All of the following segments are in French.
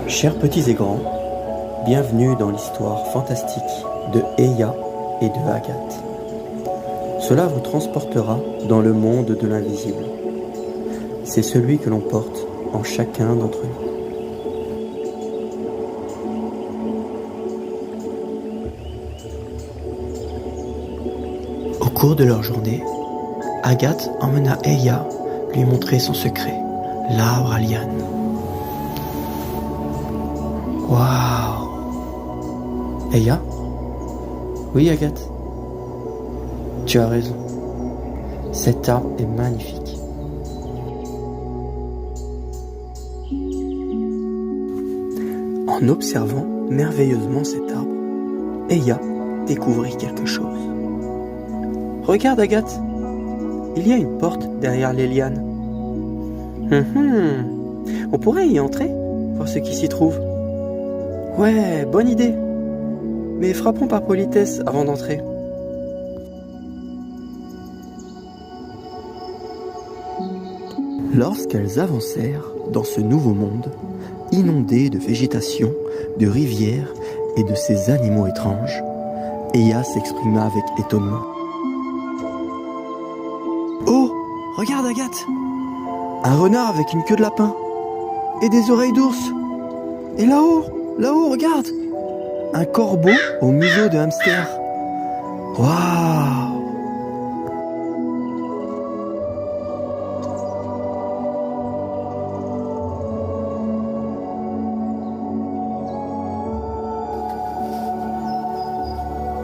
Chers petits et grands, bienvenue dans l'histoire fantastique de Eya et de Agathe. Cela vous transportera dans le monde de l'invisible. C'est celui que l'on porte en chacun d'entre nous. Au cours de leur journée, Agathe emmena Eya lui montrer son secret, l'arbre à lianes. Waouh! Eya? Oui, Agathe? Tu as raison. Cet arbre est magnifique. En observant merveilleusement cet arbre, Eya découvrit quelque chose. Regarde, Agathe, il y a une porte derrière les lianes. On pourrait y entrer, voir ce qui s'y trouve. Ouais, bonne idée. Mais frappons par politesse avant d'entrer. Lorsqu'elles avancèrent dans ce nouveau monde, inondé de végétation, de rivières et de ces animaux étranges, Eya s'exprima avec étonnement. Oh, regarde, Agathe! Un renard avec une queue de lapin et des oreilles d'ours. Et là-haut, regarde! Un corbeau au museau de hamster. Waouh!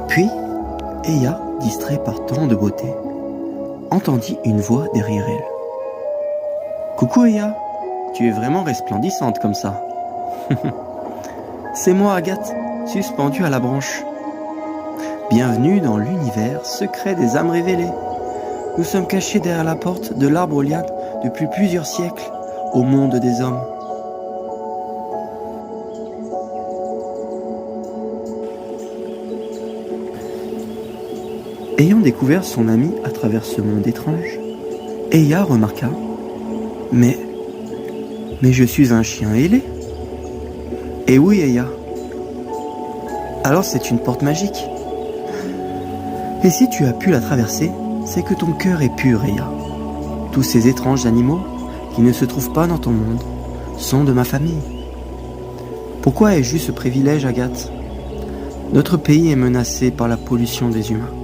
Puis, Eya, distrait par tant de beauté, entendit une voix derrière elle. Coucou Eya, tu es vraiment resplendissante comme ça. C'est moi Agathe, suspendue à la branche. Bienvenue dans l'univers secret des âmes révélées. Nous sommes cachés derrière la porte de l'arbre aux lianes depuis plusieurs siècles au monde des hommes. Ayant découvert son ami à travers ce monde étrange, Eya remarqua « Mais je suis un chien ailé !» Et oui, Eya. Alors c'est une porte magique. Et si tu as pu la traverser, c'est que ton cœur est pur, Eya. Tous ces étranges animaux qui ne se trouvent pas dans ton monde sont de ma famille. Pourquoi ai-je eu ce privilège, Agathe? Notre pays est menacé par la pollution des humains.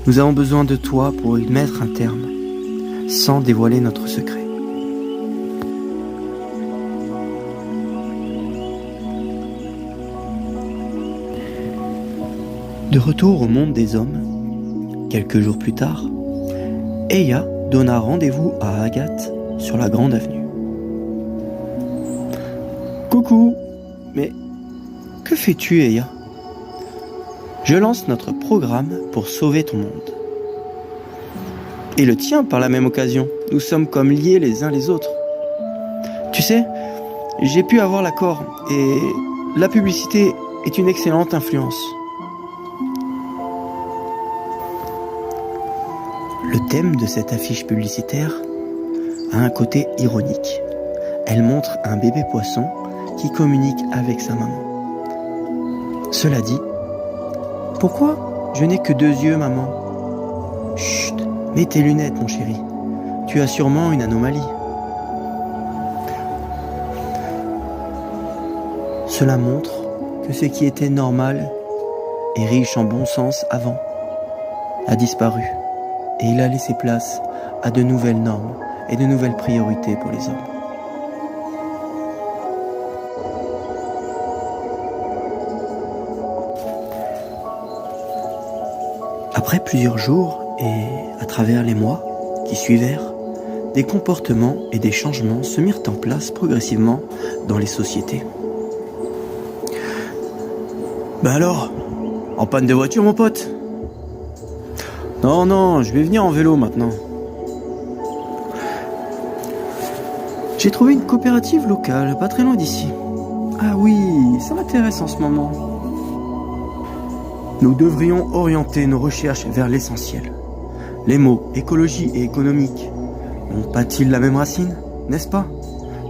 Nous avons besoin de toi pour y mettre un terme, sans dévoiler notre secret. De retour au monde des hommes, quelques jours plus tard, Eya donna rendez-vous à Agathe sur la grande avenue. Coucou, mais que fais-tu, Eya? Je lance notre programme pour sauver ton monde. Et le tien par la même occasion. Nous sommes comme liés les uns les autres. Tu sais, j'ai pu avoir l'accord et la publicité est une excellente influence. Le thème de cette affiche publicitaire a un côté ironique. Elle montre un bébé poisson qui communique avec sa maman. Cela dit, pourquoi je n'ai que 2 yeux, maman? Chut, mets tes lunettes, mon chéri. Tu as sûrement une anomalie. Cela montre que ce qui était normal et riche en bon sens avant a disparu. Et il a laissé place à de nouvelles normes et de nouvelles priorités pour les hommes. Après plusieurs jours et à travers les mois qui suivèrent, des comportements et des changements se mirent en place progressivement dans les sociétés. Ben alors, en panne de voiture, mon pote? Non, je vais venir en vélo maintenant. J'ai trouvé une coopérative locale, pas très loin d'ici. Ah oui, ça m'intéresse en ce moment. Nous devrions orienter nos recherches vers l'essentiel. Les mots écologie et économique n'ont pas-ils la même racine, n'est-ce pas?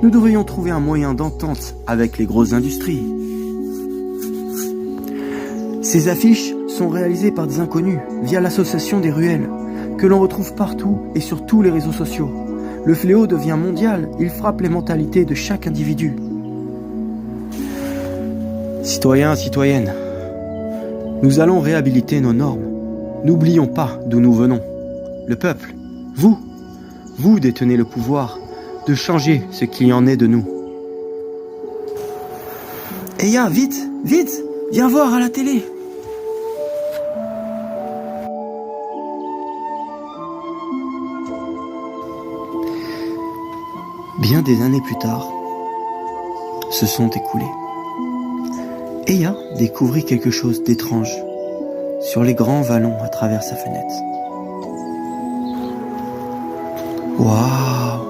Nous devrions trouver un moyen d'entente avec les grosses industries. Ces affiches sont réalisées par des inconnus via l'association des ruelles, que l'on retrouve partout et sur tous les réseaux sociaux. Le fléau devient mondial, il frappe les mentalités de chaque individu. Citoyens, citoyennes, nous allons réhabiliter nos normes. N'oublions pas d'où nous venons. Le peuple, vous détenez le pouvoir de changer ce qu'il y en est de nous. Eya, vite, viens voir à la télé. Bien des années plus tard, se sont écoulées. Eya découvrit quelque chose d'étrange sur les grands vallons à travers sa fenêtre. Waouh!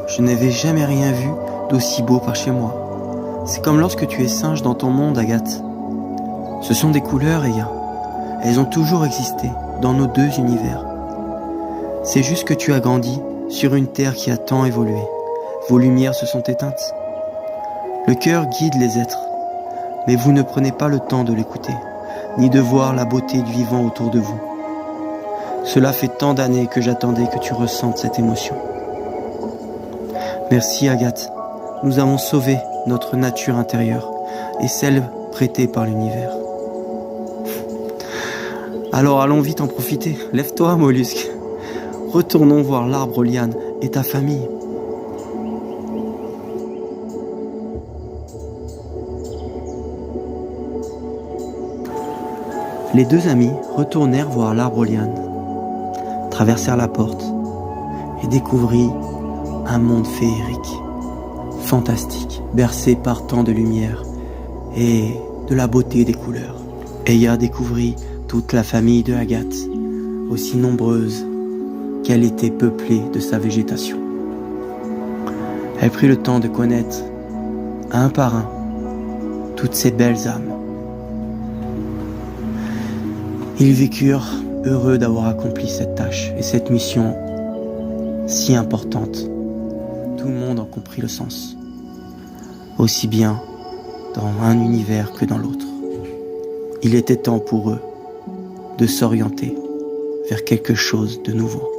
Je n'avais jamais rien vu d'aussi beau par chez moi. C'est comme lorsque tu es singe dans ton monde, Agathe. Ce sont des couleurs, Eya. Elles ont toujours existé dans nos deux univers. C'est juste que tu as grandi sur une terre qui a tant évolué. Vos lumières se sont éteintes. Le cœur guide les êtres, mais vous ne prenez pas le temps de l'écouter, ni de voir la beauté du vivant autour de vous. Cela fait tant d'années que j'attendais que tu ressentes cette émotion. Merci Agathe, nous avons sauvé notre nature intérieure et celle prêtée par l'univers. Alors allons vite en profiter. Lève-toi, mollusque. Retournons voir l'arbre aux lianes et ta famille. Les deux amis retournèrent voir l'arbre aux lianes, traversèrent la porte et découvrirent un monde féerique, fantastique, bercé par tant de lumière et de la beauté des couleurs. Eya découvrit toute la famille de Agathe, aussi nombreuse qu'elle était peuplée de sa végétation. Elle prit le temps de connaître, un par un, toutes ces belles âmes. Ils vécurent heureux d'avoir accompli cette tâche et cette mission si importante. Tout le monde en comprit le sens, aussi bien dans un univers que dans l'autre. Il était temps pour eux de s'orienter vers quelque chose de nouveau.